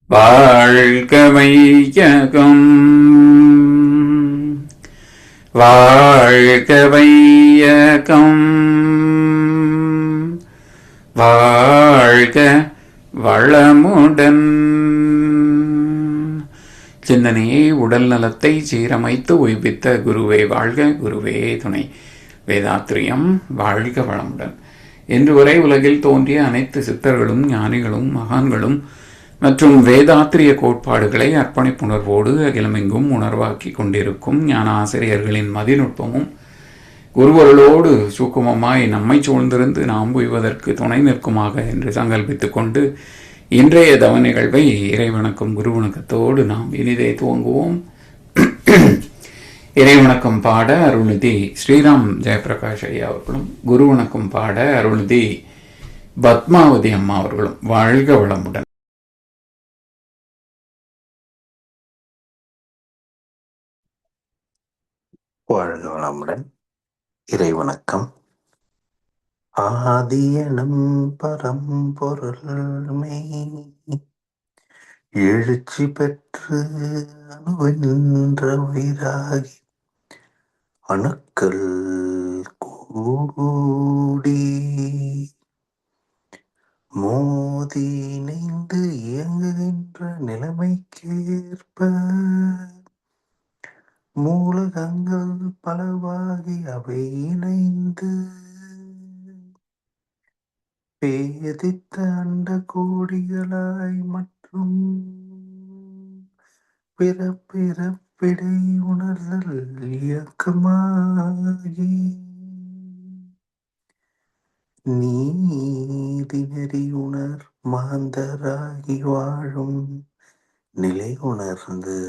வாழ்க வையகம் வாழ்க வையகம் வாழ்க வளமுடன். சிந்தனையை உடல் நலத்தை சீரமைத்து உய்வித்த குருவே வாழ்க, குருவே துணை. வேதாத்திரியம் வாழ்க வளமுடன். இன்று வரை உலகில் தோன்றிய அனைத்து சித்தர்களும் ஞானிகளும் மகான்களும் மற்றும் வேதாத்திரிய கோட்பாடுகளை அர்ப்பணிப்புணர்வோடு அகிலமெங்கும் உணர்வாக்கி கொண்டிருக்கும் ஞான ஆசிரியர்களின் மதிநுட்பமும் குருவர்களோடு சூக்குமமாய் நம்மை சூழ்ந்திருந்து நாம் உய்வதற்கு துணை நிற்குமாக என்று சங்கல்பித்துக் கொண்டு இன்றைய தவ நிகழ்வை இறைவணக்கம் குருவணக்கத்தோடு நாம் இனிதே துவங்குவோம். இறைவணக்கம் பாட அருள்நிதி ஸ்ரீராம் ஜெயபிரகாஷ் ஐயா அவர்களும், குருவணக்கம் பாட அருள்நிதி பத்மாவதி அம்மா அவர்களும் வாழ்க வளமுடன். வாழ்க வளமுடன். இறைவணக்கம். ஆதியனும் பரம்பொருள்மை எழுச்சி பெற்று அணுவென்ற உயிராகி அணுக்கள் கூடி மோதி இணைந்து இயங்குகின்ற நிலைமைக்கேற்ப மூலகங்கள் பலவாகி அவை இணைந்து பேதித்த அண்ட கோடிகளாய் மற்றும் பிறப்பிறப்பிடை உணர்தல் இயக்கமாகி நீதி நெறி உணர் மாந்தராகி வாழும் நிலை உணர்ந்து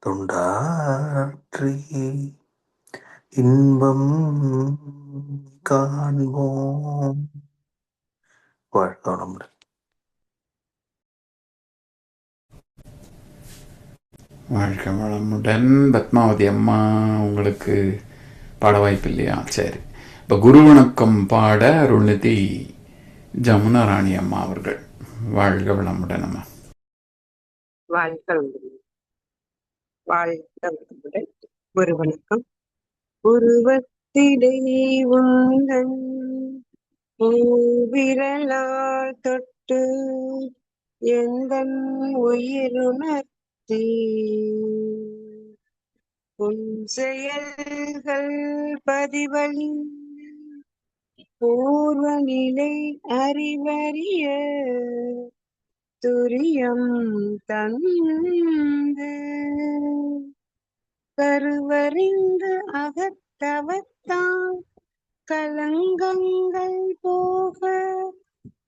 தொண்டாற்றி இன்பம் காண்போம். வாழ்க வளமுடன். வாழ்க வளமுடன். பத்மாவதி அம்மா உங்களுக்கு பாட வாய்ப்பு இல்லையா? சரி, இப்போ குருவணக்கம் பாட அருள்நிதி ஜமுனா ராணி அம்மா அவர்கள். வாழ்க வளமுடன் அம்மா. வாழ்க வளமுடன். குருவணக்கம். உருவத்திடை உந்தன் விரலால் தொட்டு எந்தன் உயிருணர்த்தி உன் செயல்கள் பதிவழி பூர்வ நிலை அறிவறிய துரியம் தந்து கருவறிந்து அகத்தவத்தான் கலங்கங்கள் போக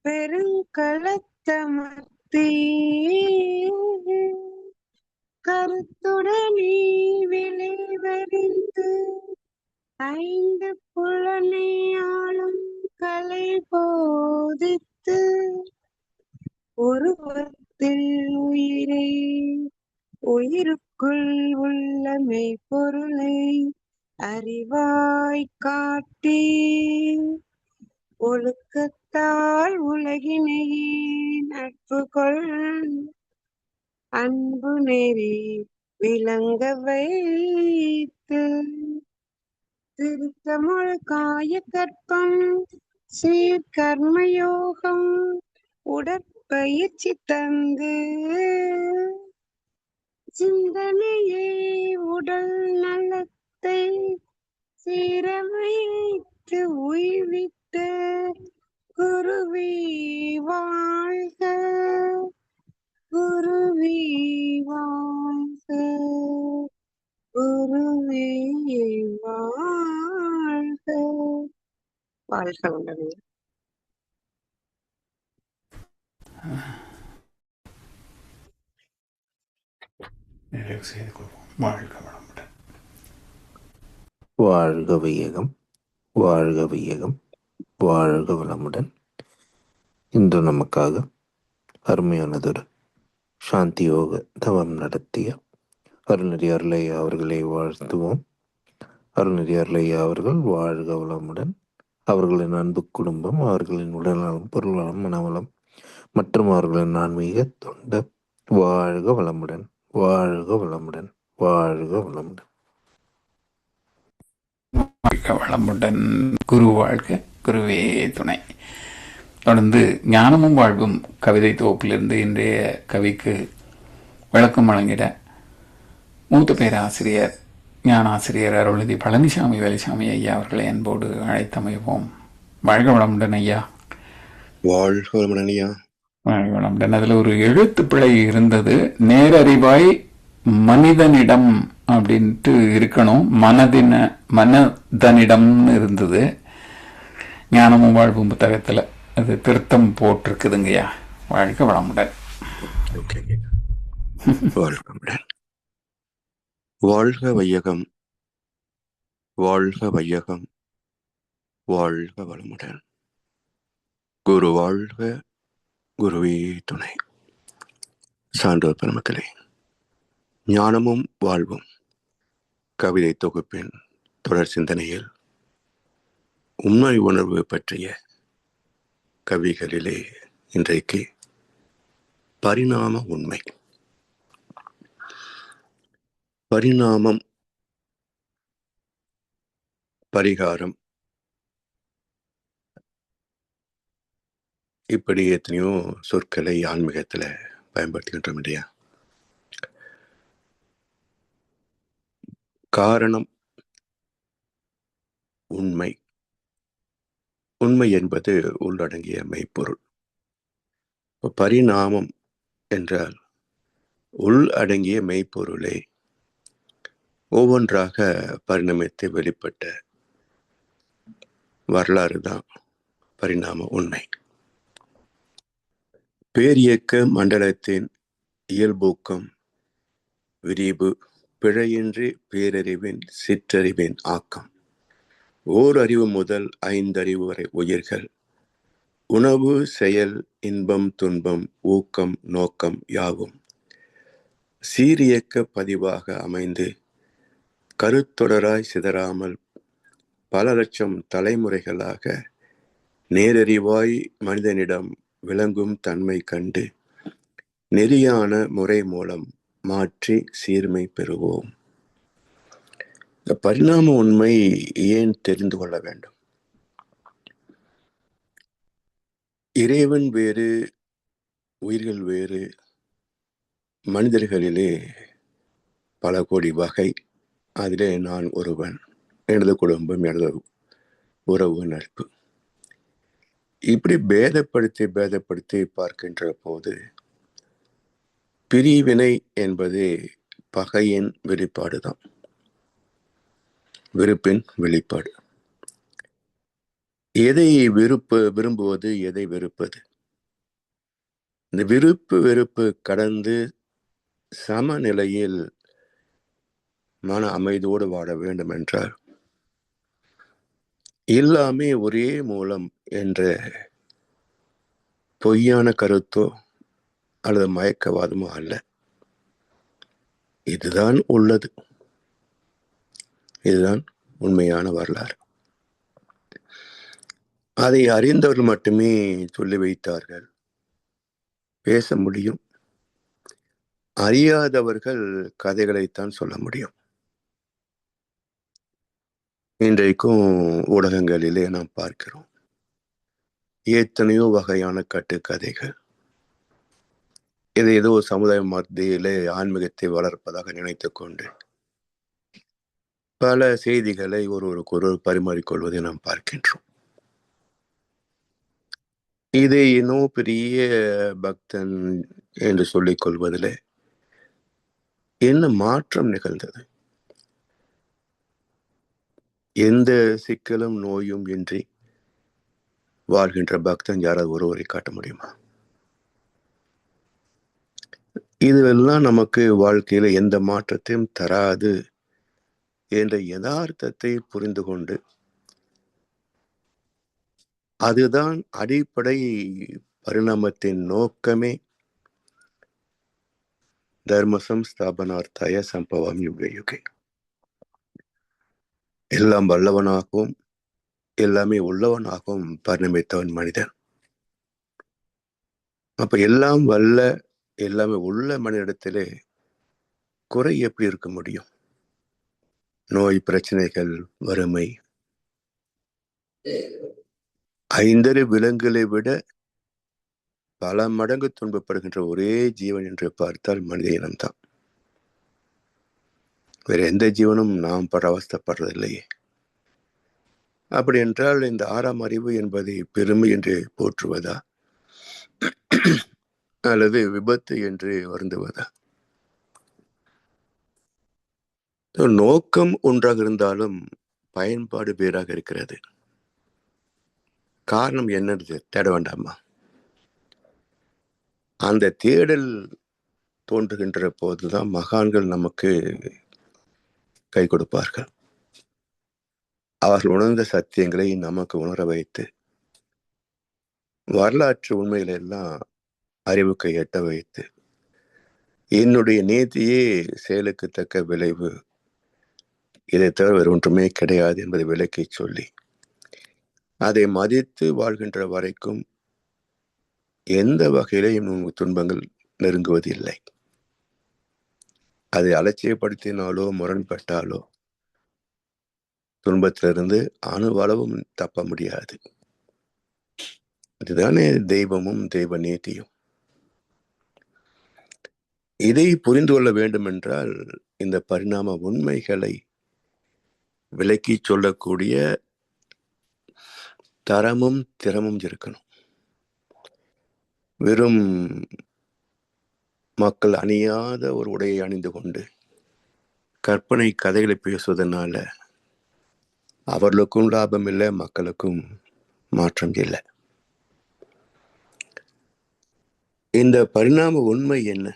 பெருங்களத்தமர்த்தி கருத்துடனே விளைவறிந்து ஐந்து புலனையாளும் கலை போதித்து உருவத்தில் உயிரை உயிருக்குள் உள்ள மெய்ப்பொருளை அறிவாய் காட்டி ஒழுக்கத்தால் உலகினையே நட்பு கொள் அன்பு நெறி விளங்க வைத்து திருத்தமிழ் காய கற்பம் சீர்கர்மயோகம் உடற்பயிற்சி தந்து சிந்தனையே உடல் நலத்தை சீரமைத்து உய்வித்த குருவே வாழ்க, குருவே வாழ்க, குருவே வாழ்க. வாழ்க வளமுடன். நிறைவு செய்து கொள்வோம். வாழ்க வளமுடன். வாழ்க வையகம், வாழ்க வையகம், வாழ்க வளமுடன். இன்று நமக்காக அருமையானதொரு சாந்தி யோக தவம் நடத்திய அருள்நெறி அருளையா அவர்களை வாழ்த்துவோம். அருள்நெறி அருளையா அவர்கள் வாழ்க வளமுடன். அவர்களின் அன்பு குடும்பம், அவர்களின் உடல்நலம், பொருளாளம், மனவளம் மற்றும் அவர்களின் ஆன்மீக தொண்டு. வாழ்க வளமுடன், வாழ்க வளமுடன், வாழ்க வளமுடன். வாழ்க வளமுடன். குரு வாழ்க, குருவே துணை. தொடர்ந்து ஞானமும் வாழ்வும் கவிதை தொகுப்பிலிருந்து இன்றைய கவிக்கு விளக்கம் வழங்கிட மூத்த பேராசிரியர் ஞானாசிரியர் அருள்நிதி பழனிசாமி வேலுசாமி ஐயா அவர்களை அன்போடு அழைத்தமைவோம். வாழ்க வளமுடன் ஐயா. வாழ்க வளமுடன் ஐயா. வாழ்க வளமுடன். அதில் ஒரு எழுத்து பிழை இருந்தது. நேரறிவாய் மனிதனிடம் அப்படின்ட்டு இருக்கணும், மனதனிடம்னு இருந்தது. ஞானமும் வாழ்வும் புத்தகத்தில் அது திருத்தம் போட்டிருக்குதுங்கய்யா. வாழ்க வளமுடன். வாழ்க வளமுடன். வாழ்க வையகம், வாழ்க வையகம், வாழ்க வளமுடன். குரு வாழ்க, குருவே துணை. சான்றோர் பெருமக்களே, ஞானமும் வாழ்வும் கவிதை தொகுப்பின் தொடர் சிந்தனையில் உண்மை உணர்வு பற்றிய கவிகளிலே இன்றைக்கு பரிணாம உண்மை. பரிணாமம், பரிகாரம், இப்படி எத்தனையோ சொற்களை ஆன்மீகத்துல பயன்படுத்துகின்றோம் இல்லையா? காரணம், உண்மை. உண்மை என்பது உள்ளடங்கிய மெய்ப்பொருள். பரிணாமம் என்றால் உள்ளடங்கிய மெய்ப்பொருளை ஒவ்வொன்றாக பரிணமித்து வெளிப்பட்ட வரலாறு தான் பரிணாம உண்மை. பேரியக்க மண்டலத்தின் இயல்பூக்கம், விரிவு, பிழையின்றி பேரறிவின் சிற்றறிவின் ஆக்கம். ஓர் அறிவு முதல் 5 அறிவு வரை உயிர்கள் உணவு, செயல், இன்பம், துன்பம், ஊக்கம், நோக்கம் யாவும் சீரியக்க பதிவாக அமைந்து கருத்தொடராய் சிதறாமல் பல லட்சம் தலைமுறைகளாக நேரறிவாய் மனிதனிடம் விளங்கும் தன்மை கண்டு நெறியான முறை மூலம் மாற்றி சீர்மை பெறுவோம். இந்த பரிணாம உண்மை ஏன் தெரிந்து கொள்ள வேண்டும்? இறைவன் வேறு, உயிர்கள் வேறு, மனிதர்களிலே பல கோடி வகை. அதிலே நான் ஒருவன், எனது குடும்பம், எனது உறவு, நட்பு, இப்படி பேதப்படுத்தி பார்க்கின்ற போது பிரிவினை என்பது பகையின் வெளிப்பாடுதான், வெறுப்பின் வெளிப்பாடு. எதை விரும்புவது, எதை வெறுப்பது? இந்த வெறுப்பு கடந்து சமநிலையில் மன அமைதியோடு வாழ வேண்டும் என்றால் எல்லாமே ஒரே மூலம் என்ற பொய்யான கருத்தோ அல்லது மயக்கவாதமோ அல்ல. இதுதான் உள்ளது, இதுதான் உண்மையான வரலாறு. அதை அறிந்தவர்கள் மட்டுமே சொல்லி வைத்தார்கள், பேச முடியும். அறியாதவர்கள் கதைகளைத்தான் சொல்ல முடியும். இன்றைக்கும் ஊடகங்களிலே நாம் பார்க்கிறோம் எத்தனையோ வகையான கட்டுக்கதைகள். இது ஏதோ சமுதாய மத்தியிலே ஆன்மீகத்தை வளர்ப்பதாக நினைத்துக் கொண்டு பல செய்திகளை ஒருவருக்கொருவர் பரிமாறிக்கொள்வதை நாம் பார்க்கின்றோம். இதை இன்னும் பெரிய பக்தன் என்று சொல்லிக் கொள்வதில் என்ன மாற்றம் நிகழ்ந்தது? எந்த சிக்கலும் நோயும் இன்றி வாழ்கின்ற பக்தன் யாராவது ஒருவரை காட்ட முடியுமா? இதுவெல்லாம் நமக்கு வாழ்க்கையில எந்த மாற்றத்தையும் தராது என்ற யதார்த்தத்தை புரிந்து கொண்டு, அதுதான் அடிப்படை பரிணாமத்தின் நோக்கமே. தர்மசம் ஸ்தாபனார்த்தாய சம்பவம் யுகே யுகே. எல்லாம் வல்லவனாகவும் எல்லாமே உள்ளவனாகவும் பரிணமித்தவன் மனிதன். அப்ப எல்லாம் வல்ல, எல்லாமே உள்ள மனிதனிடத்திலே குறை எப்படி இருக்க முடியும்? நோய், பிரச்சனைகள், வறுமை. 5 விலங்குகளை விட பல மடங்கு துன்பப்படுகின்ற ஒரே ஜீவன் என்று பார்த்தால் மனித இனம்தான். வேற எந்த ஜீவனும் நாம் பட அவஸ்தைப்படுறதில்லையே. அப்படி என்றால் இந்த 6ஆம் அறிவு என்பதை பெருமை என்று போற்றுவதா அல்லது விபத்து என்று வருந்துவதா? நோக்கம் ஒன்றாக இருந்தாலும் பயன்பாடு வேறாக இருக்கிறது. காரணம் என்னது தேட வேண்டாமா? அந்த தேடல் தோன்றுகின்ற போதுதான் மகான்கள் நமக்கு கை கொடுப்பார்கள். அவர்கள் உணர்ந்த சத்தியங்களை நமக்கு உணர வைத்து வரலாற்று உண்மைகளை எல்லாம் அறிவுக்கு எட்ட வைத்து என்னுடைய நீதியே செயலுக்கு தக்க விளைவு, இதை தவிர வேறு ஒன்றுமே கிடையாது என்பதை விளக்கி சொல்லி அதை மதித்து வாழ்கின்ற வரைக்கும் எந்த வகையிலையும் துன்பங்கள் நெருங்குவதில்லை. அதை அலட்சியப்படுத்தினாலோ முரண்பட்டாலோ துன்பத்திலிருந்து அணுவளவும் தப்ப முடியாது. இதுதானே தெய்வமும் தெய்வ நீதியும். இதை புரிந்து கொள்ள வேண்டும் என்றால் இந்த பரிணாம உண்மைகளை விளக்கி சொல்லக்கூடிய தரமும் திறமும் இருக்கணும். வெறும் மக்கள் அணியாத ஒரு உடையை அணிந்து கொண்டு கற்பனை கதைகளை பேசுவதனால அவர்களுக்கும் லாபம் இல்லை, மக்களுக்கும் மாற்றம் இல்லை. இந்த பரிணாம உண்மை என்ன?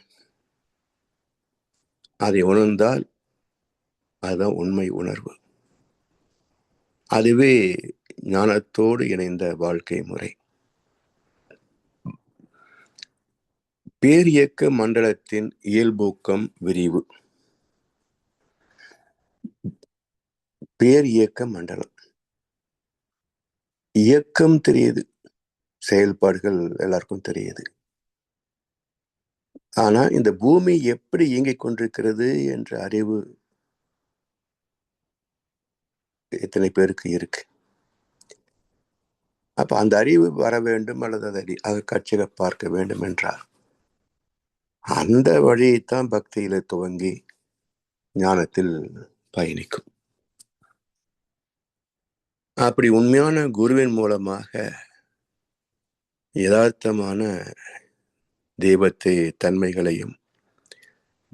அதை உணர்ந்தால் அதுதான் உண்மை உணர்வு. அதுவே ஞானத்தோடு இணைந்த வாழ்க்கை முறை. பேரியக்க மண்டலத்தின் இயல்பூக்கம் விரிவு. பேரியக்க மண்டலம் இயக்கம் தெரியுது, செயல்பாடுகள் எல்லாருக்கும் தெரியுது. ஆனா இந்த பூமி எப்படி இயங்கிக் கொண்டிருக்கிறது என்ற அறிவு எத்தனை பேருக்கு இருக்கு? அப்ப அந்த அறிவு வர வேண்டும் அல்லது அதை காட்சியை பார்க்க வேண்டும் என்றால் அந்த வழியைத்தான் பக்தியில துவங்கி ஞானத்தில் பயணிக்கும். அப்படி உண்மையான குருவின் மூலமாக யதார்த்தமான தெய்வத்தை தன்மைகளையும்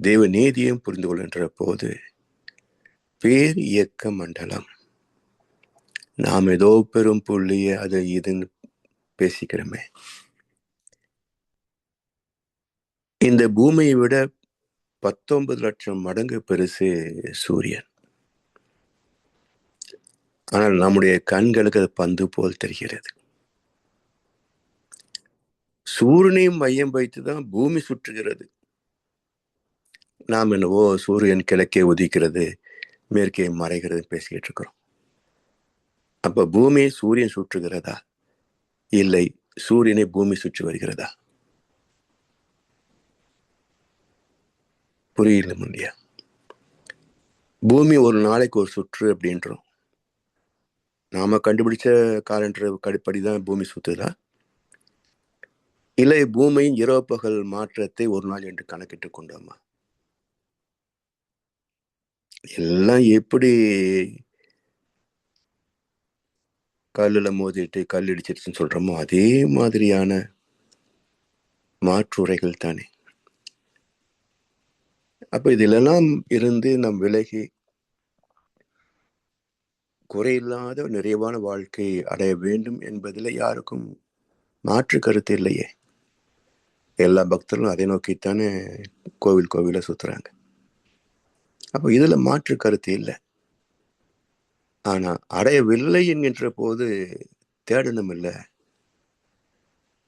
தெய்வ நீதியையும் புரிந்து கொள்கின்ற போது பேர் இயக்க மண்டலம், நாம் ஏதோ பெரும் புள்ளிய அது இதுன்னு பேசிக்கிறோமே, இந்த பூமியை விட 19 லட்சம் மடங்கு பெருசு சூரியன். ஆனால் நம்முடைய கண்களுக்கு அது பந்து போல் தெரிகிறது. சூரியனையும் மையம் வைத்துதான் பூமி சுற்றுகிறது. நாம் என்னவோ சூரியன் கிழக்கே உதிக்கிறது, மேற்கே மறைகிறது பேசிக்கிட்டு இருக்கிறோம். அப்ப பூமியை சூரியன் சுற்றுகிறதா? இல்லை, சூரியனை பூமி சுற்றி வருகிறதா? புரியல முடியா. பூமி ஒரு நாளைக்கு ஒரு சுற்று அப்படின்றோம். நாம கண்டுபிடிச்ச காலண்டர் படிதான் பூமி சுத்துதா? இல்லை பூமியின் இரவு பகல் மாற்றத்தை ஒரு நாள் என்று கணக்கிட்டு கொண்டோமா? எல்லாம் எப்படி கல்லுல மோதிட்டு கல் இடிச்சிருச்சுன்னு சொல்றோமோ அதே மாதிரியான மாற்றுரைகள் தானே. அப்ப இதிலெல்லாம் இருந்து நாம் விலகி குறையில்லாத நிறைவான வாழ்க்கை அடைய வேண்டும் என்பதில் யாருக்கும் மாற்று கருத்து இல்லையே. எல்லா பக்தர்களும் அதை நோக்கித்தானே கோவில் கோவில சுத்துறாங்க. அப்போ இதுல மாற்று கருத்து இல்லை. ஆனா அடையவில்லை என்கின்ற போது தேடணும் இல்லை.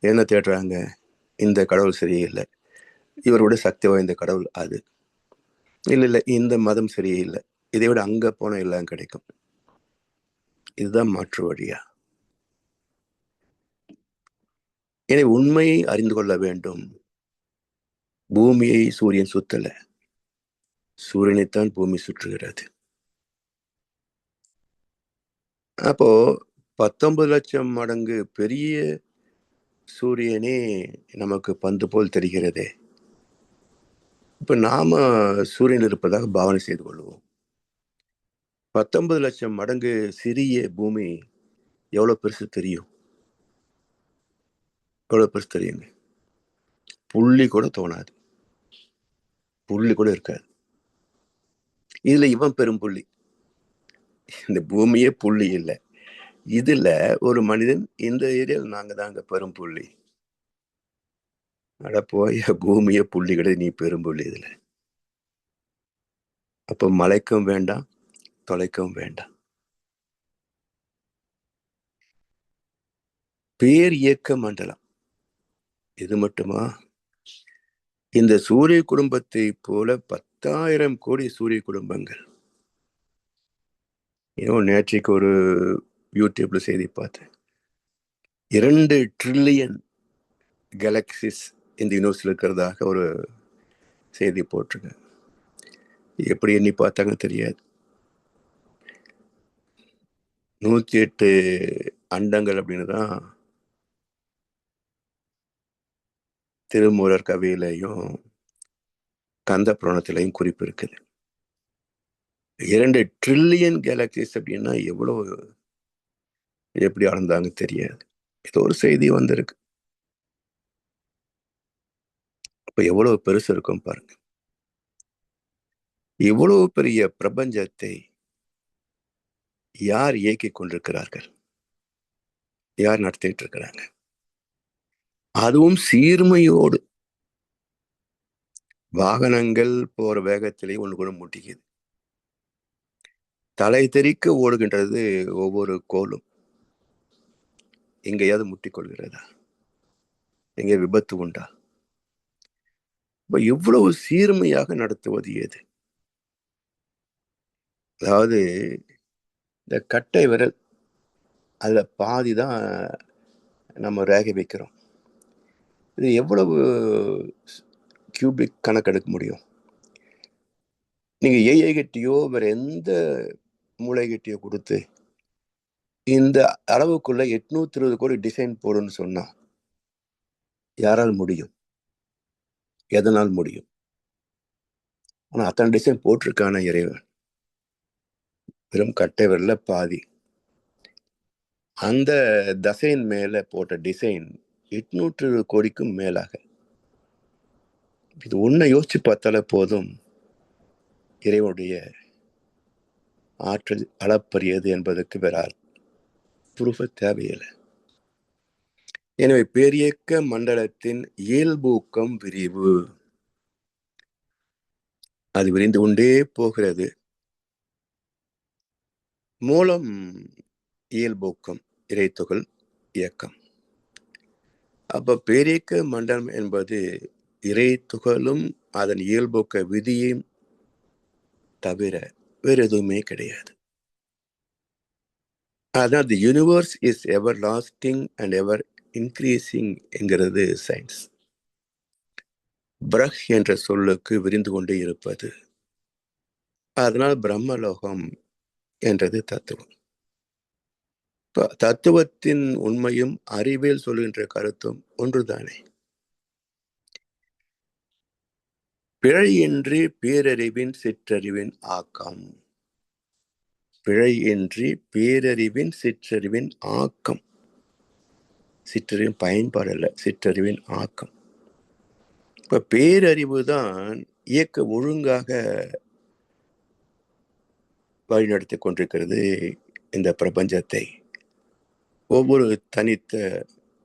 என்ன தேடுறாங்க? இந்த கடவுள் சரியில்லை, இவரோட சக்தி வாய்ந்த கடவுள் அது, இல்லை இந்த மதம் சரியில்லை, இதை விட அங்க போன எல்லாம் கிடைக்கும். இதுதான் மாற்று வழியா? எனவே உண்மையை அறிந்து கொள்ள வேண்டும். பூமியை சூரியன் சுத்தல, சூரியனைத்தான் பூமி சுற்றுகிறது. அப்போ 19 லட்சம் மடங்கு பெரிய சூரியனே நமக்கு பந்து போல் தெரிகிறதே. இப்ப நாம சூரியன் இருப்பதாக பாவனை செய்து கொள்வோம். 19 லட்சம் மடங்கு சிறிய பூமி எவ்வளவு பெருசு தெரியும்? எவ்வளவு பெருசு தெரியுங்க? புள்ளி கூட தோணாது, புள்ளி கூட இருக்காது. இதுல இவன் பெரும் புள்ளி. இந்த பூமியே புள்ளி இல்லை, இதுல ஒரு மனிதன் இந்த ஏரியாவில் நாங்க தாங்க பெரும் புள்ளி. அட போய், பூமியே புள்ளி கிடையாது, நீ பெரும் புள்ளி இதுல. அப்ப மலைக்கும் வேண்டாம், தொலைக்கவும் வேண்டாம். பேர் இயக்க மண்டலம் இது மட்டுமா? இந்த சூரிய குடும்பத்தை போல 10,000 கோடி சூரிய குடும்பங்கள். நேற்றைக்கு ஒரு யூடியூப்ல செய்தி பார்த்தேன். 2 ட்ரில்லியன் கேலக்சிஸ் இந்த யூனிவர்ஸ்ல இருக்கிறதாக ஒரு செய்தி போட்டிருக்கேன். எப்படி எண்ணி பார்த்தாங்க தெரியாது. 108 அண்டங்கள் அப்படின்னு தான் திருமூலர் கவியிலையும் கந்த புராணத்திலையும் குறிப்பு இருக்குது. 2 ட்ரில்லியன் கேலக்சிஸ் அப்படின்னா எவ்வளவு, எப்படி அளந்தாங்க தெரியாது. ஏதோ ஒரு செய்தி வந்திருக்கு. அப்ப எவ்வளவு பெருசு இருக்கும் பாருங்க. இவ்வளவு பெரிய பிரபஞ்சத்தை யார் இயக்கிக் கொண்டிருக்கிறார்கள்? யார் நடத்திட்டு இருக்கிறாங்க? அதுவும் சீர்மையோடு. வாகனங்கள் போற வேகத்திலே ஒன்று கூட முட்டிக்குது. தலை தெறிக்க ஓடுகின்றது ஒவ்வொரு கோலும். எங்கேயாவது முட்டிக்கொள்கிறதா? எங்கே விபத்து உண்டா? இவ்வளவு சீர்மையாக நடத்துவது எது? அதாவது இந்த கட்டை விரல், அதுல பாதிதான் நம்ம ரேகை வைக்கிறோம். இது எவ்வளவு கியூபிக் கணக்கெடுக்க முடியும்? நீங்க ஏஐ கிட்டியோ வேற எந்த மூளைகிட்டியோ கொடுத்து இந்த அளவுக்குள்ள 820 கோடி டிசைன் போடுன்னு சொன்னா யாரால் முடியும்? எதனால் முடியும்? ஆனா அத்தனை டிசைன் போட்டிருக்கான இறைவன். வெறும் கட்டை விரல்ல பாதி. அந்த தசையின் மேல போட்ட டிசைன் 820 கோடிக்கும் மேலாக. இது ஒன்றை யோசிச்சு பார்த்தாலே போதும், இறைவனுடைய ஆற்றல் அளப்பரியது என்பதற்கு வேற ப்ரூஃப் தேவையில்லை. எனவே பேரியக்க மண்டலத்தின் இயல்பூக்கம் விரிவு. அது விரிந்து கொண்டே போகிறது. மூலம் இயல்பூக்கம், இறைத்துகள் இயக்கம். அப்ப பேரியக்க மண்டலம் என்பது இறை துகளும் அதன் இயல்பூக்க விதியையும் தவிர வேற எதுவுமே கிடையாது. அதான் the universe is ever lasting and ever increasing என்கிறது சயின்ஸ். பிரஹ் என்ற சொல்லுக்கு விரிந்து கொண்டே இருப்பது. அதனால் பிரம்மலோகம் என்றது தத்துவம். தத்துவத்தின் உண்மையும் அறிவியல் சொல்கின்ற கருத்தும் ஒன்றுதானே. பிழையின்றி பேரறிவின் சிற்றறிவின் ஆக்கம். பிழையின்றி பேரறிவின் சிற்றறிவின் ஆக்கம். சிற்றறிவின் பயன்பாடு அல்ல, சிற்றறிவின் ஆக்கம். இப்ப பேரறிவு தான் இயக்க ஒழுங்காக வழிநடத்தி கொண்டிருக்கிறது இந்த பிரபஞ்சத்தை, ஒவ்வொரு தனித்த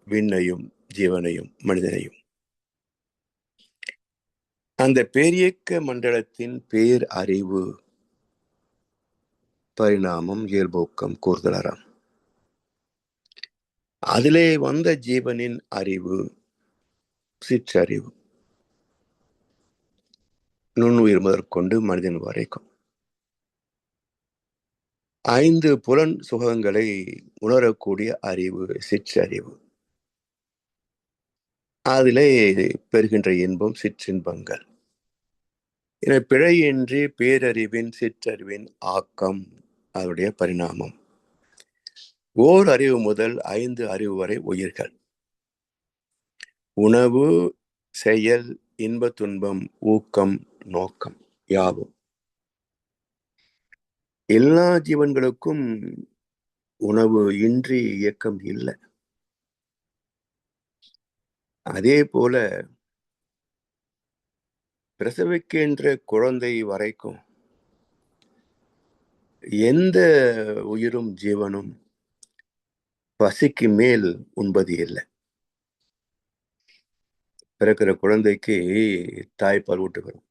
விண்ணையும் ஜீவனையும் மனிதனையும். அந்த பேரியக்க மண்டலத்தின் பேர் அறிவு, பரிணாமம், இயல்பூக்கம், கூர்தலறம். அதிலே வந்த ஜீவனின் அறிவு சிற்றறிவு, நுண்ணுயிர் முதற்கொண்டு மனிதன் வரைக்கும் 5 புலன் சுகங்களை உணரக்கூடிய அறிவு சிற்றறிவு. அதிலே பெறுகின்ற இன்பம் சிற்றின்பங்கள். எனவே பிழையின்றி பேரறிவின் சிற்றறிவின் ஆக்கம் அதனுடைய பரிணாமம். ஓர் அறிவு முதல் 5 அறிவு வரை உயிர்கள். உணவு, செயல், இன்ப துன்பம், ஊக்கம், நோக்கம் யாவும். எல்லா ஜீவன்களுக்கும் உணவு இன்றி இயக்கம் இல்லை. அதே போல பிரசவிக்கின்ற குழந்தை வரைக்கும் எந்த உயிரும் ஜீவனும் பசிக்கு மேல் உண்பது இல்லை. பிறக்கிற குழந்தைக்கு தாய்ப்பால் ஊட்டுகிறோம்.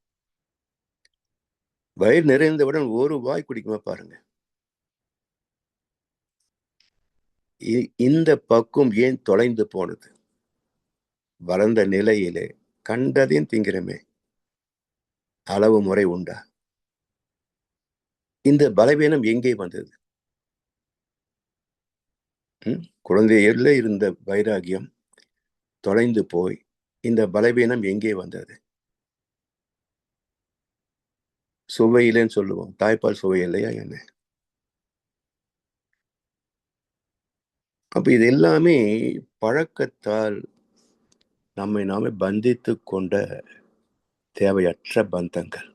வயிறு நிறைந்தவுடன் ஒரு வாய் குடிக்குமா பாருங்க. இந்த பக்குவம் ஏன் தொலைந்து போனது? வளர்ந்த நிலையிலே கண்டதையும் திங்கிறமே, அளவு முறை உண்டா? இந்த பலவீனம் எங்கே வந்தது? குழந்தையில இருந்த வைராகியம் தொலைந்து போய் இந்த பலவீனம் எங்கே வந்தது? சுவையிலேன்னு சொல்லுவோம். தாய்ப்பால் சுவை இல்லையா என்ன? அப்ப இது எல்லாமே பழக்கத்தால் நம்மை நாமே பந்தித்து கொண்ட தேவையற்ற பந்தங்கள்,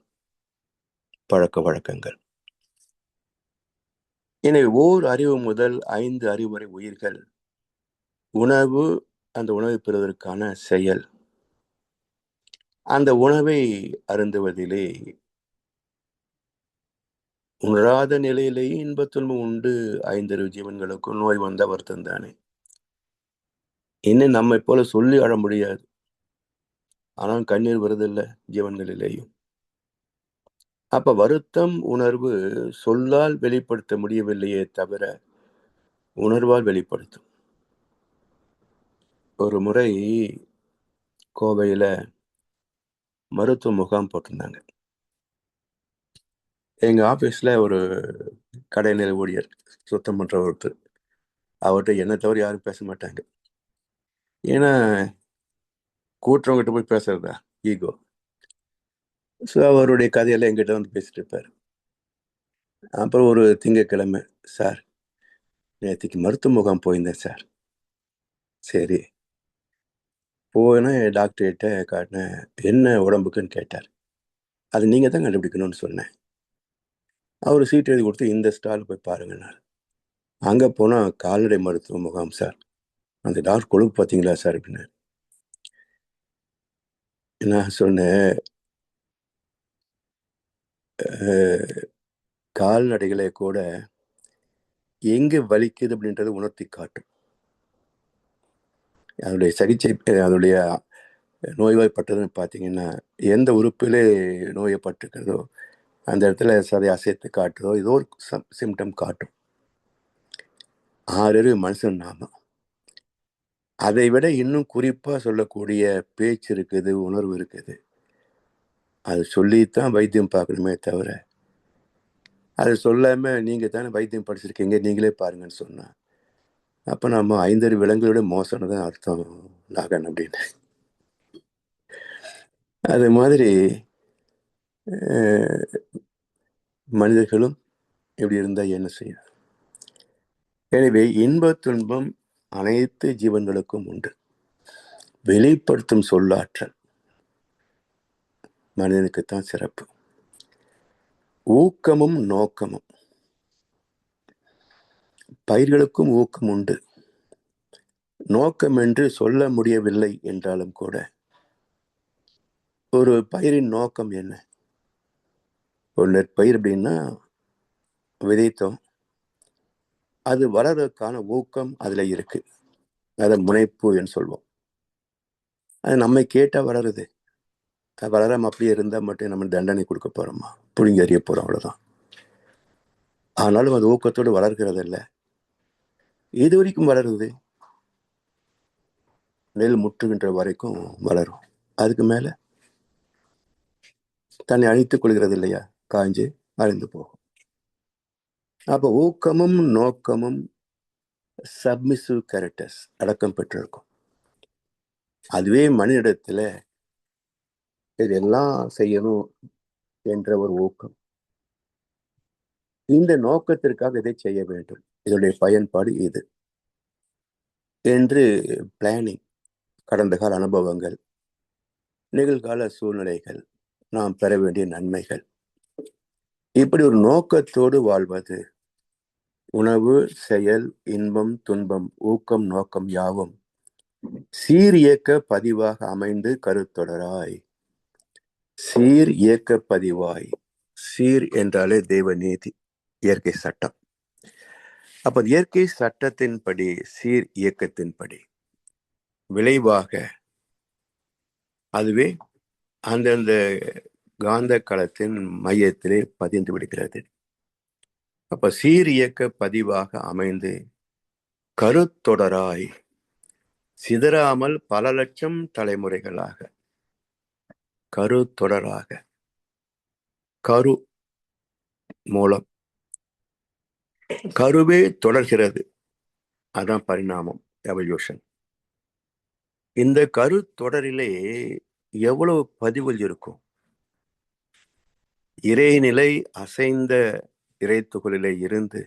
பழக்க வழக்கங்கள். எனவே ஓர் அறிவு முதல் 5 அறிவு வரை உயிர்கள். உணவு, அந்த உணவை பெறுவதற்கான செயல், அந்த உணவை அருந்துவதிலே உணராத நிலையிலேயே இன்பத்துன்பம் உண்டு. 5 அறிவு ஜீவன்களுக்கும் நோய் வந்த வருத்தம் தானே. இன்னும் நம்மை போல சொல்லி அழ முடியாது. ஆனால் கண்ணீர் வருதில்லை ஜீவன்களிலேயும். அப்ப வருத்தம் உணர்வு சொல்லால் வெளிப்படுத்த முடியவில்லையே தவிர உணர்வால் வெளிப்படுத்தும். ஒரு முறை கோவையில மருத்துவ முகாம் போட்டிருந்தாங்க. எங்க ஆபீஸ்ல ஒரு கடைநிலை ஊழியர், சுத்தம் பண்ற ஒருத்தர். அவர்கிட்ட என்ன தவிர யாரும் பேச மாட்டாங்க. ஏன்னா கூட்டுறவங்கிட்ட போய் பேசுறதா ஈகோ. ஸோ அவருடைய கதையெல்லாம் எங்கிட்ட வந்து பேசிட்டு இருப்பார். அப்புறம் ஒரு திங்கட்கிழமை, சார் நேற்றுக்கு மருத்துவ முகாம் போயிருந்தேன் சார். சரி போனா டாக்டர்கிட்ட காட்டினேன். என்ன உடம்புக்குன்னு கேட்டார். அது நீங்கள் தான் கண்டுபிடிக்கணும்னு சொன்னேன். அவர் சீட் எழுதி கொடுத்து இந்த ஸ்டால் போய் பாருங்கன்னார். அங்கே போனால் கால்நடை மருத்துவ முகாம் சார். அந்த டாக்டர் கொழுப்பு பார்த்தீங்களா சார் அப்படின்னு. நான் சொன்னேன், கால்நடைகளை கூட எங்கே வலிக்குது அப்படின்றத உணர்த்தி காட்டும். அதனுடைய சிகிச்சை, அதனுடைய நோய்வாய்ப்பட்டதுன்னு பார்த்தீங்கன்னா எந்த உறுப்பிலே நோயப்பட்டிருக்கிறதோ அந்த இடத்துல சதை அசைத்து காட்டுதோ ஏதோ ஒரு சிம்டம் காட்டும். 6 அறிவு மனுஷன் நாம. அதை விட இன்னும் குறிப்பாக சொல்லக்கூடிய பேச்சு இருக்குது, உணர்வு இருக்குது. அது சொல்லித்தான் வைத்தியம் பார்க்கணுமே தவிர அது சொல்லாம நீங்கள் தானே வைத்தியம் படிச்சிருக்கீங்க நீங்களே பாருங்கன்னு சொன்னா அப்போ நம்ம 5 அறிவு விலங்குகளோட மோசம்னு தான் அர்த்தம் நாகன் அப்படின்னு. அது மாதிரி மனிதர்களும் இப்படி இருந்தால் என்ன செய்யும்? எனவே இன்ப துன்பம் அனைத்து ஜீவன்களுக்கும் உண்டு. வெளிப்படுத்தும் சொல்லாற்றல் மனிதனுக்குத்தான் சிறப்பு. ஊக்கமும் நோக்கமும் பயிர்களுக்கும் ஊக்கம் உண்டு. நோக்கம் என்று சொல்ல முடியவில்லை என்றாலும் கூட ஒரு பயிரின் நோக்கம் என்ன? ஒரு நெற்பயிர் அப்படின்னா விதைத்தோம், அது வளர்றதுக்கான ஊக்கம் அதுல இருக்கு. அதை முனைப்பு என்று சொல்வோம். அது நம்மை கேட்டா வளருது. அது வளராம அப்படியே இருந்தா மட்டும் நம்ம தண்டனை கொடுக்க போறோமா? புடுங்கி அறிய போறோம், அவ்வளவுதான். ஆனாலும் அது ஊக்கத்தோடு வளர்கிறது இல்லை. எது வரைக்கும் வளருது? நெல் முற்றுகின்ற வரைக்கும் வளரும். அதுக்கு மேல தன்னை அழித்துக் கொள்கிறது இல்லையா? காய்ஞ்சு அழிந்து போகும். அப்ப ஊக்கமும் நோக்கமும் சப்மிசிவ் கேரக்டர்ஸ், அடக்கம் பெற்றிருக்கும். அதுவே மனிதனிடத்துல இதெல்லாம் செய்யணும் என்ற ஒரு ஊக்கம், இந்த நோக்கத்திற்காக இதை செய்ய வேண்டும், இதனுடைய பயன்பாடு இது என்று பிளானிங், கடந்த கால அனுபவங்கள், நிகழ்கால சூழ்நிலைகள், நாம் பெற வேண்டிய நன்மைகள், இப்படி ஒரு நோக்கத்தோடு வாழ்வது. உணவு, செயல், இன்பம், துன்பம், ஊக்கம், நோக்கம் யாவும் சீர் இயக்க பதிவாக அமைந்து கருத்தொடராய். சீர் இயக்க பதிவாய். சீர் என்றாலே தெய்வ நீதி, இயற்கை சட்டம். அப்ப இயற்கை சட்டத்தின்படி, சீர் இயக்கத்தின்படி விளைவாக அதுவே அந்தந்த காந்த களத்தின் மையத்திலே பதிந்து விடுகிறது. அப்ப சீர் இயக்க பதிவாக அமைந்து கருத்தொடராய் சிதறாமல் பல லட்சம் தலைமுறைகளாக, கருத்தொடராக, கரு மூலம், கருவே தொடர்கிறது, அதான் பரிணாமம், எவல்யூஷன். இந்த கருத்தொடரிலே எவ்வளவு பதிவுகள் இருக்கும். இறைநிலை அசைந்த இறைத்துகளிலே இருந்து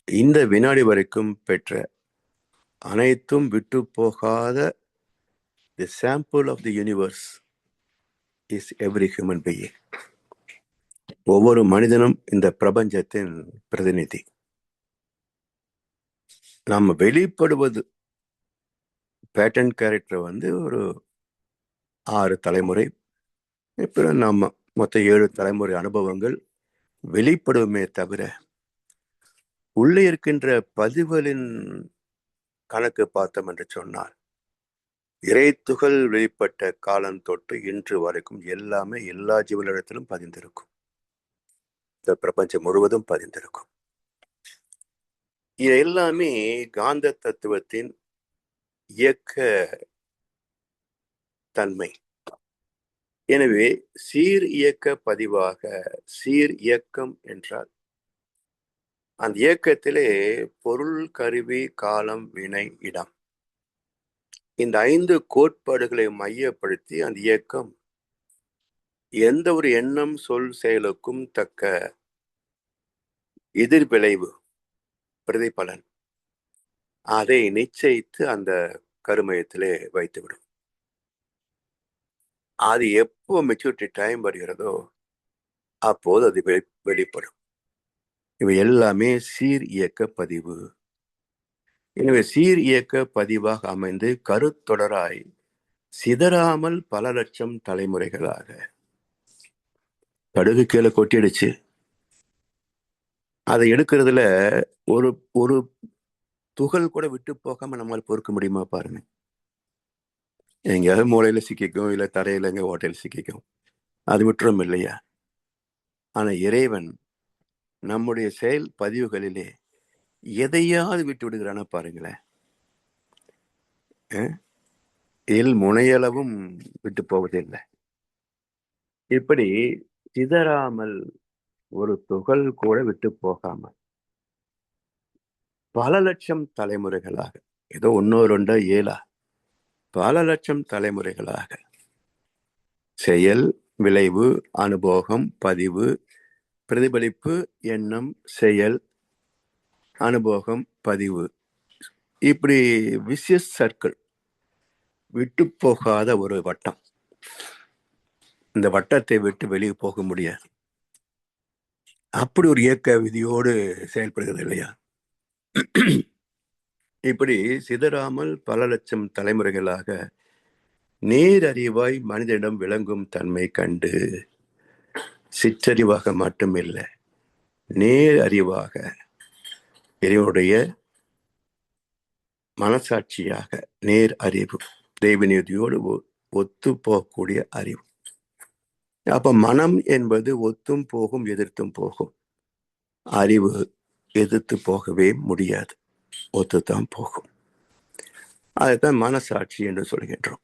இந்த வினாடி வரைக்கும் பெற்ற அனைத்தும் விட்டு போகாத the sample of the universe is every human being. ஒவ்வொரு மனிதனும் இந்த பிரபஞ்சத்தின் பிரதிநிதி. நாம் வெளிப்படுவது பேட்டர்ன் கேரக்டர் ஒரு 6 தலைமுறை, இப்போ நம்ம மொத்தம் 7 தலைமுறை அனுபவங்கள் வெளிப்படுமே தவிர உள்ளே இருக்கின்ற பதிவுகளின் கணக்கு பார்த்தோம் என்று சொன்னால், இறைத்துகள் வெளிப்பட்ட காலம் தொட்டு இன்று வரைக்கும் எல்லாமே எல்லா ஜீவனிடத்திலும் பதிந்திருக்கும். இந்த பிரபஞ்சம் முழுவதும் பதிந்திருக்கும். இது எல்லாமே காந்த தத்துவத்தின் இயக்க தன்மை. எனவே சீர் இயக்க பதிவாக, சீர் இயக்கம் என்றால் அந்த இயக்கத்திலே பொருள், கருவி, காலம், வினை, இடம், இந்த 5 கோட்பாடுகளை மையப்படுத்தி அந்த இயக்கம் எந்த ஒரு எண்ணம், சொல், செயலுக்கும் தக்க எதிர்விளைவு, பிரதிபலன், அதை நிச்சயித்து அந்த கருமையத்திலே வைத்துவிடும். அது எப்போ மெச்சூரிட்டி டைம் வருகிறதோ அப்போது அது வெளிப்படும். இவை எல்லாமே சீர் இயக்க பதிவு. எனவே சீர் இயக்க பதிவாக அமைந்து கருத்தொடராய் சிதறாமல் பல லட்சம் தலைமுறைகளாக. கடுகு கீழே கொட்டிடுச்சு, அதை எடுக்கிறதுல ஒரு ஒரு துகள் கூட விட்டு போகாம நம்மால் பொறுக்க முடியுமா பாருங்க. எங்கேயாவது மூளையில சிக்கிக்கும், இல்லை தரையில எங்க ஓட்டையில் சிக்கிக்கும், அது விட்டுரும் இல்லையா? ஆனா இறைவன் நம்முடைய செயல் பதிவுகளிலே எதையாவது விட்டு விடுகிறானா பாருங்களேன். முனையளவும் விட்டு போவதில்லை. இப்படி சிதறாமல் ஒரு துகள் கூட விட்டு போகாமல் பல லட்சம் தலைமுறைகளாக, ஏதோ 1 2 7 பல லட்சம் தலைமுறைகளாக செயல், விளைவு, அனுபவம், பதிவு, பிரதிபலிப்பு, எண்ணம், செயல், அனுபவம், பதிவு, இப்படி விசியஸ் சர்க்கிள், விட்டு போகாத ஒரு வட்டம். இந்த வட்டத்தை விட்டு வெளியே போக முடியாது. அப்படி ஒரு இயக்க விதியோடு செயல்படுகிறது இல்லையா? இப்படி சிதறாமல் பல லட்சம் தலைமுறைகளாக நேரறிவாய் மனிதனிடம் விளங்கும் தன்மை கண்டு, சிற்றறிவாக மட்டுமில்லை, நேர் அறிவாக இறைவனுடைய மனசாட்சியாக நேர் அறிவு, தெய்வநீதியோடு ஒத்து போகக்கூடிய அறிவு. அப்ப மனம் என்பது ஒத்தும் போகும், எதிர்த்தும் போகும். அறிவு எதிர்த்து போகவே முடியாது, ஒத்துத்தான் போகும். அதைத்தான் மனசாட்சி என்று சொல்கின்றோம்.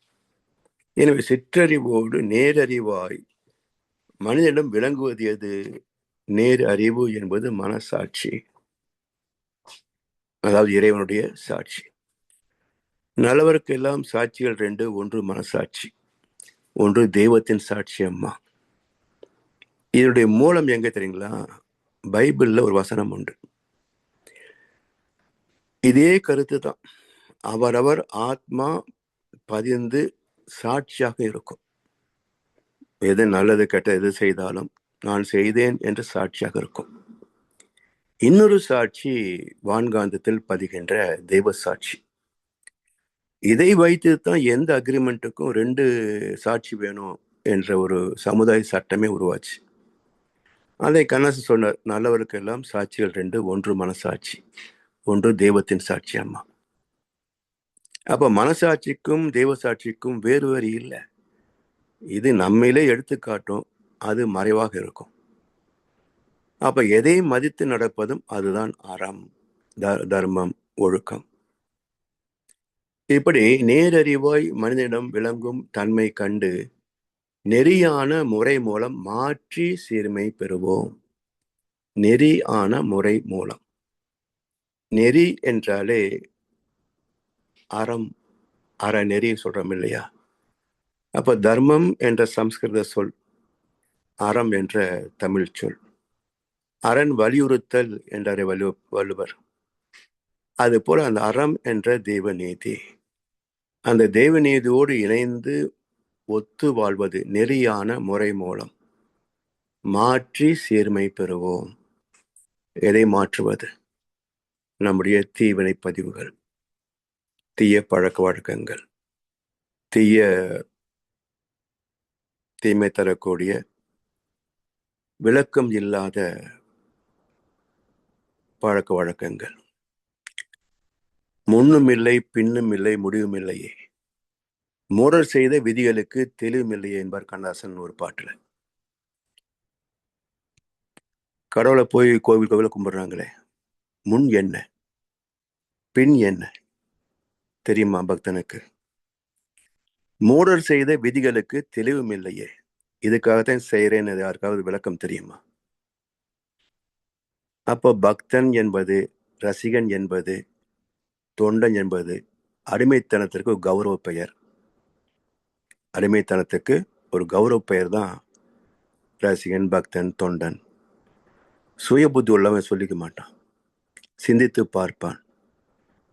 எனவே சிற்றறிவோடு நேரறிவாய் மனிதனிடம் விளங்குவது எது? நேர் அறிவு என்பது மனசாட்சி, அதாவது இறைவனுடைய சாட்சி. நல்லவருக்கெல்லாம் சாட்சிகள் 2, ஒன்று மனசாட்சி, ஒன்று தெய்வத்தின் சாட்சி அம்மா. இதனுடைய மூலம் எங்க தெரியுங்களா? பைபிள்ல ஒரு வசனம் உண்டு. இதே கருத்து தான். அவரவர் ஆத்மா பதிந்து சாட்சியாக இருக்கும். எது நல்லது கெட்ட எது செய்தாலும் நான் செய்தேன் என்று சாட்சியாக இருக்கும். இன்னொரு சாட்சி வான்காந்தத்தில் பதிகின்ற தெய்வ சாட்சி. இதை வைத்து தான் எந்த அக்ரிமெண்ட்டுக்கும் 2 சாட்சி வேணும் என்ற ஒரு சமுதாய சட்டமே உருவாச்சு. அதை கண்ணாசு சொன்னார், நல்லவருக்கெல்லாம் சாட்சிகள் 2, ஒன்று மனசாட்சி, ஒன்று தெய்வத்தின் சாட்சி அம்மா. அப்ப மனசாட்சிக்கும் தெய்வ சாட்சிக்கும் வேறு வேறு இல்லை. இது நம்மளே எடுத்து காட்டும், அது மறைவாக இருக்கும். அப்ப எதை மதித்து நடப்பதும் அதுதான் அறம், தர்மம், ஒழுக்கம். இப்படி நேரறிவாய் மனிதனிடம் விளங்கும் தன்மை கண்டு நெறியான முறை மூலம் மாற்றி சீர்மை பெறுவோம். நெறியான முறை மூலம். நெறி என்றாலே அறம், அறநெறி சொல்றோம் இல்லையா? அப்ப தர்மம் என்ற சம்ஸ்கிருத சொல், அறம் என்ற தமிழ் சொல். அரண் வலியுறுத்தல் என்றாரே வள்ளுவர். அது போல அந்த அறம் என்ற தெய்வ நீதி, அந்த தெய்வ நீதியோடு இணைந்து ஒத்து வாழ்வது நெறியான முறை மூலம் மாற்றி சீர்மை பெறுவோம். எதை மாற்றுவது? நம்முடைய தீவினை பதிவுகள், தீய பழக்க வழக்கங்கள், தீமை தரக்கூடிய விளக்கம் இல்லாத பழக்க வழக்கங்கள். முன்னும் இல்லை பின்னும் இல்லை முடிவும் இல்லையே, மூடர் செய்த விதிகளுக்கு தெளிவும் இல்லையே என்பார் கண்ணதாசன் ஒரு பாட்டுல. கடவுளை போய் கோவில கும்பிடுறாங்களே, முன் என்ன பின் என்ன தெரியுமா பக்தனுக்கு? மூடர் செய்த விதிகளுக்கு தெளிவும் இல்லையே, இதுக்காகத்தான் செய்யறேன்னு யாருக்காவது விளக்கம் தெரியுமா? அப்போ பக்தன் என்பது, ரசிகன் என்பது, தொண்டன் என்பது அடிமைத்தனத்திற்கு ஒரு கௌரவ பெயர். அடிமைத்தனத்துக்கு ஒரு கௌரவ பெயர் தான் ரசிகன், பக்தன், தொண்டன். சுய புத்தி உள்ளவன் சொல்லிக்க மாட்டான், சிந்தித்து பார்ப்பான்.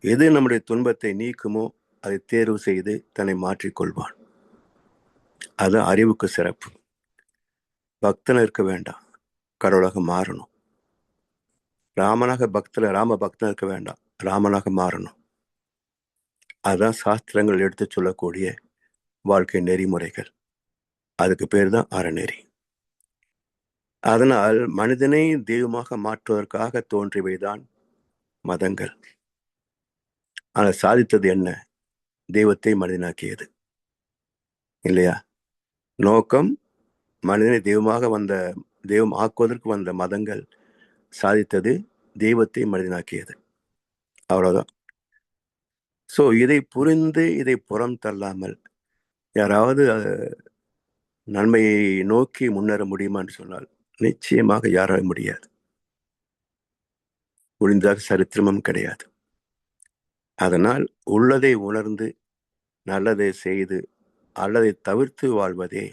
எது நம்முடைய துன்பத்தை நீக்குமோ அதை தேர்வு செய்து தன்னை மாற்றிக்கொள்வான். அது அறிவுக்கு சிறப்பு. பக்தன் இருக்க வேண்டாம், கடவுளாக மாறணும். ராம பக்தன் இருக்க வேண்டாம், ராமனாக மாறணும். அதுதான் சாஸ்திரங்கள் எடுத்து சொல்லக்கூடிய வாழ்க்கை நெறிமுறைகள். அதுக்கு பேர் தான் அறநெறி. அதனால் மனிதனை தெய்வமாக மாற்றுவதற்காக தோன்றியவைதான் மதங்கள். ஆனால் சாதித்தது என்ன? தெய்வத்தை மனிதனாக்கியது இல்லையா? நோக்கம் மனிதனை தெய்வம் ஆக்குவதற்கு வந்த மதங்கள் சாதித்தது தெய்வத்தை மனிதனாக்கியது. அவ்வளவுதான். ஸோ இதை புரிந்து இதை புறம் தள்ளாமல் யாராவது நன்மையை நோக்கி முன்னேற முடியுமான்னு சொன்னால் நிச்சயமாக யாரால முடியாது. முடிந்ததாக சரித்திரமும் கிடையாது. அதனால் உள்ளதை உணர்ந்து நல்லதை செய்து அல்லதை தவிர்த்து வாழ்வதே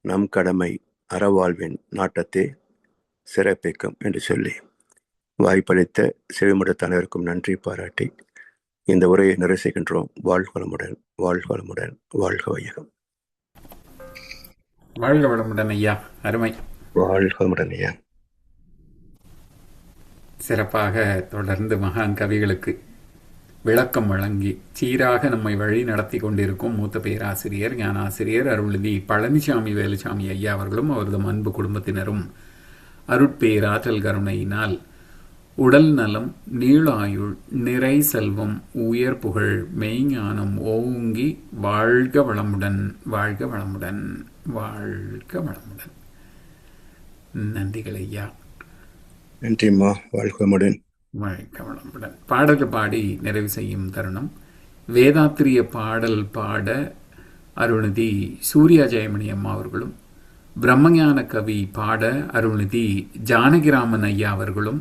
நம் கடமை. அறவாழ்வின் நாட்டத்தை சிறப்பிக்கும் என்று சொல்லி வாய்ப்பளித்த செவிமுட அனைவருக்கும் நன்றி பாராட்டி இந்த உரையை நிறைவு செய்கின்றோம். வாழ்க வளமுடன், வாழ்க வளமுடன், வாழ்க வையகம். வாழ்க வளமுடன் ஐயா. அருமை. வாழ்க வளமுடன் ஐயா. சிறப்பாக தொடர்ந்து மகான் கவிகளுக்கு விளக்கம் வழங்கி சீராக நம்மை வழி நடத்தி கொண்டிருக்கும் மூத்த பேராசிரியர் ஞானாசிரியர் அருள்நிதி பழனிசாமி வேலுசாமி ஐயா அவர்களும் அவரது அன்பு குடும்பத்தினரும் அருட்பேராற்றல் கருணையினால் உடல் நலம், நீளாயுள், நிறை செல்வம், உயர் புகழ், மெய்ஞானம் ஓங்கி வாழ்க வளமுடன், வாழ்க வளமுடன், வாழ்க வளமுடன். நன்றிகள் ஐயா. நன்றிம்மா. வாழ்க வளமுடன், வாழ்க வளமுடன். பாடல்கள் பாடி நிறைவு செய்யும் தருணம். வேதாத்திரிய பாடல் பாட அருள்நிதி சூர்யா ஜெயமணி அம்மா அவர்களும், பிரம்மஞான கவி பாட அருள்நிதி ஜானகிராமன் ஐயா அவர்களும்,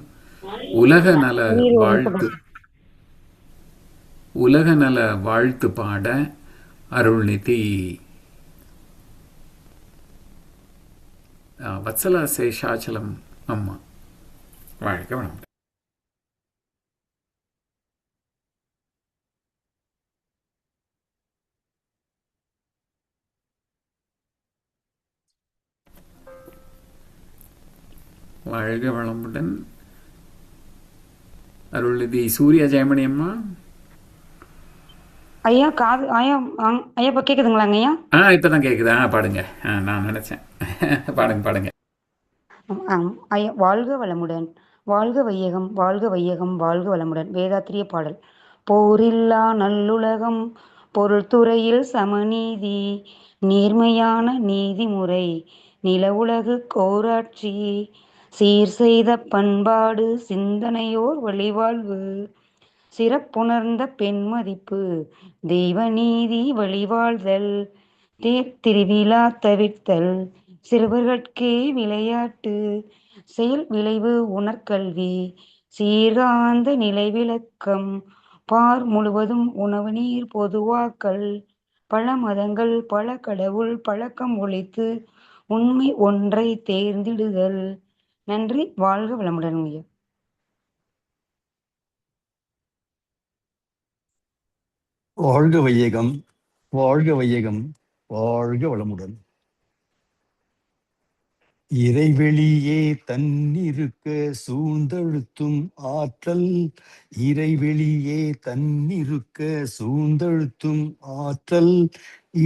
உலக நல வாழ்த்து உலக நல வாழ்த்து பாட அருள்நிதி வத்சலா சேஷாச்சலம் அம்மா. வாழ்க வளமுடன். வாழ்க வளமுடன். அருள்நிதி சூர்யா ஜெயமணி அம்மா. ஐயா காது ஐயா ஐயா இப்போ கேட்குதுங்களாங்க ஐயா? இப்பதான் கேக்குதா? பாடுங்க. நான் நினைச்சேன். பாடுங்க. ஐயா வாழ்க வளமுடன். வாழ்க வையகம், வாழ்க வையகம், வாழ்க வளமுடன். வேதாத்திரிய பாடல். போரில்லா நல்லுலகம், பொருள் துறையில் சமநீதி, நேர்மையான நீதிமுறை, நில உலகு கோராட்சி, சீர் செய்த பண்பாடு, சிந்தனையோர் வழிவாழ்வு, சிறப்புணர்ந்த பெண் மதிப்பு, தெய்வ நீதி வழிவாழ்தல், திருவிழா தவிர்த்தல், சிறுவர்கட்கே விளையாட்டு, செயல் விளைவு உணர்கல்வி, சீர்காந்த நிலை விளக்கம், பார் முழுவதும் உணவு நீர் பொதுவாக்கல், பல மதங்கள் பல கடவுள் பழக்கம் ஒழித்து உண்மை ஒன்றை தேர்ந்திடுதல். நன்றி. வாழ்க வளமுடன் ஐயா. வாழ்க வையகம், வாழ்க வையகம், வாழ்க வளமுடன். இறைவெளியே தன்னிருக்க சூழ்ந்தழுத்தும் ஆற்றல், இறைவெளியே தன்னிருக்க சூழ்ந்தழுத்தும் ஆற்றல்,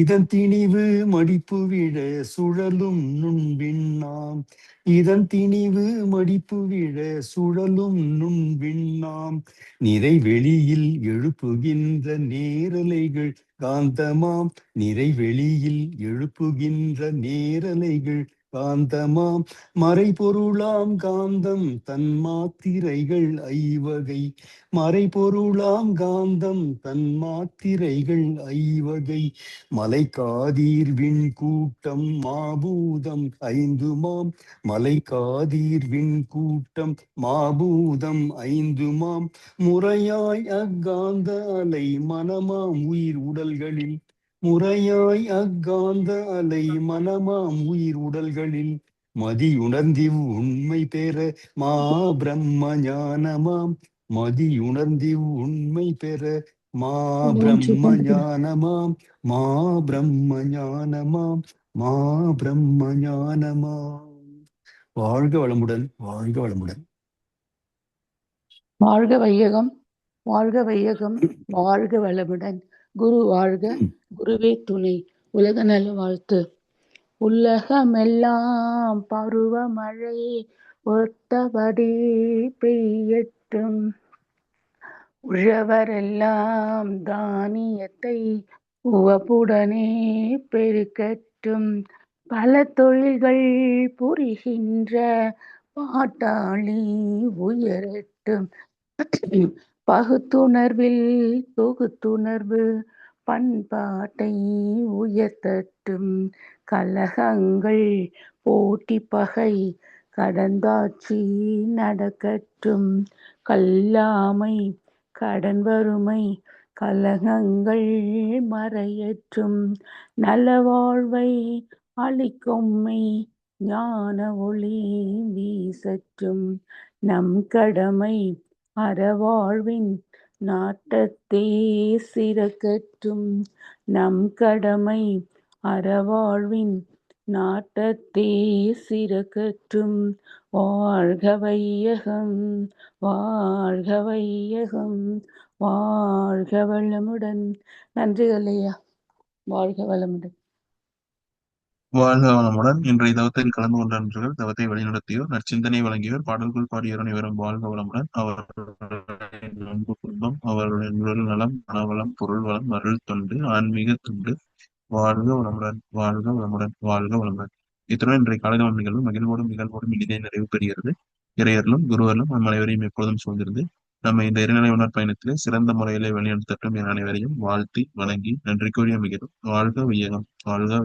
இதன் திணிவு மடிப்பு விழ சுழலும் நுண்விண்ணாம், இதன் திணிவு மடிப்பு விழ சுழலும் நுண்விண்ணாம், நிறைவெளியில் எழுப்புகின்ற நேரலைகள் காந்தமாம், நிறைவெளியில் எழுப்புகின்ற நேரலைகள் காந்தமாம், மறைபொருளாம் காந்தம் தன்மாத்திரைகள் ஐவகை, மறைபொருளாம் காந்தம் தன்மாத்திரைகள் ஐவகை, மலைக்காதீர்வின் கூட்டம் மாபூதம் ஐந்துமாம், மலைக்காதீர்வின் கூட்டம் மாபூதம் ஐந்துமாம், முறையாய் அக்காந்த அலை மனமாம் உயிர் உடல்களில், முறையாய் அக்காந்த அலை மனமாம் உயிர் உடல்களில், மதியுணர்ந்திவ் உண்மை பெற மா பிரம்ம ஞானமாம், மதியுணர்ந்திவ் உண்மை பெற மா பிரம்ம ஞானமாம், மா பிரம்ம ஞானமாம், மா பிரம்ம ஞானமாம். வாழ்க வளமுடன், வாழ்க வளமுடன். வாழ்க வையகம், வாழ்க வையகம், வாழ்க வளமுடன். குரு வாழ்க, குருவே துணை. உலக நல வாழ்த்து. உலகமெல்லாம் பருவமழை ஒத்தபடி பெய்யட்டும், உழவரெல்லாம் தானியத்தை உவப்புடனே பெருக்கட்டும், பல தொழில்கள் புரிகின்ற பாட்டாளி உயரட்டும், பகுத்துணர்வில் தொகுத்துணர்வு பண்பாட்டை உயர்த்தட்டும், கலகங்கள் போட்டி பகை கடந்தாட்சி நடக்கட்டும், கல்லாமை கடன் வறுமை கலகங்கள் மறையற்றும், நலவாழ்வை அளிக்கொம்மை ஞான ஒளி வீசற்றும், நம் கடமை அறவாழ்வின் நாட்டத்தே சிறக்கற்றும், நம் கடமை அறவாழ்வின் நாட்டத்தே சிறக்கற்றும். வாழ்க வையகம், வாழ்க வையகம், வாழ்க வளமுடன். நன்றிகள் ஐயா. வாழ்க வளமுடன். வாழ்க வளமுடன். இன்றைய தவத்தில் கலந்து கொண்ட நண்பர்கள், தவத்தை வழிநடத்தியோர், நற்சிந்தனை வழங்கியோர், பாடல்கள் பாடியோர் அனைவரும் வாழ்க வளமுடன். அவர்களுடைய அன்பு குடும்பம், அவர்களுடைய உடல் நலம், மனவளம், பொருள் வளம், அருள் தொண்டு, ஆன்மீக தொண்டு, வாழ்க வளமுடன், வாழ்க வளமுடன், வாழ்க வளமுடன். இத்துடன் இன்றைய காலையில் நிகழ்வு மகிழ்வோடும் நிகழ்வோடும் இனிதே நிறைவு பெறுகிறது. இறையர்களும் குருவர்களும் நம் அனைவரையும் எப்பொழுதும் சூழ்ந்திருந்து நம்ம இந்த இறைநிலை உணர் பயணத்திலே சிறந்த முறையிலே வழிநடத்தட்டும் என அனைவரையும் வாழ்த்தி வணங்கி நன்றி கூறிய மிகவும் வாழ்க வையகம், வாழ்க